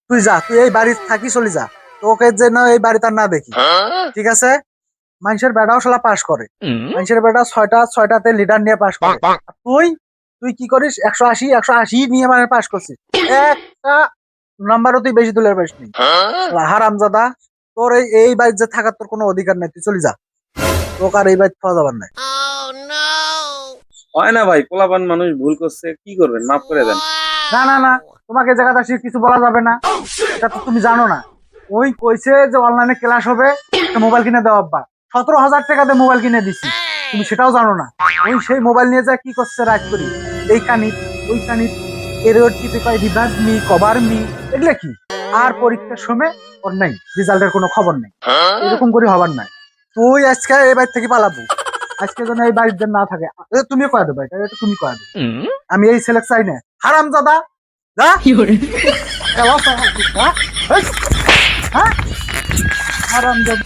তুই যা, তুই এই বাড়ি থাকি চলে যা, তোকে যেন এই বাড়িতে আর না দেখি, ঠিক আছে? মানুষের বেটাও শালা পাস করে, মানুষের বেটা ছয়টাতে লিডার নিয়ে পাস করে। আর তুই তুই কি করিস? 180 নিয়ে মানে পাস করছিস, একটা নাম্বারও তুই বেশি তুলে পারিস নি। হারামজাদা, তোর এই বাড়িতে যে থাকার তোর কোনো অধিকার নেই, তুই চলে যা, তোকে আর এই বাড়িতে পাওয়া যাবার নাই। হয় না ভাই, পোলাপান মানুষ ভুল করছে, কি করবেন, মাফ করে দেন। না না না, তোমাকে এই জায়গাটা কিছু বলা যাবে না, এটা তো তুমি জানো না। ওই কইছে যে অনলাইনে ক্লাস হবে, একটা মোবাইল কিনে দেওয়া, আব্বা 17,000 টাকা দিয়ে মোবাইল কিনে দিছি, তুমি সেটাও জানো না। ওই সেই মোবাইল নিয়ে যা কি করছে রাত করি, এই কানিত ওই কানিত, এরর টিপে কয় রিভার্স মি কভার মি, এগুলা কি? আর পরীক্ষার সময় ওর নাই, রেজাল্টের কোনো খবর নেই, এরকম করে হবার নাই। তুই আজকে এই বাড়ি থেকে পালাবো, আজকে যেন এই বাড়িতে না থাকে। তুমি কয়া দেবো, এটা তুমি কয়া দেবো, আমি এই ছেলে চাই না। হারামজাদা, যা। খেলা হ্যাঁ, হারামজাদা।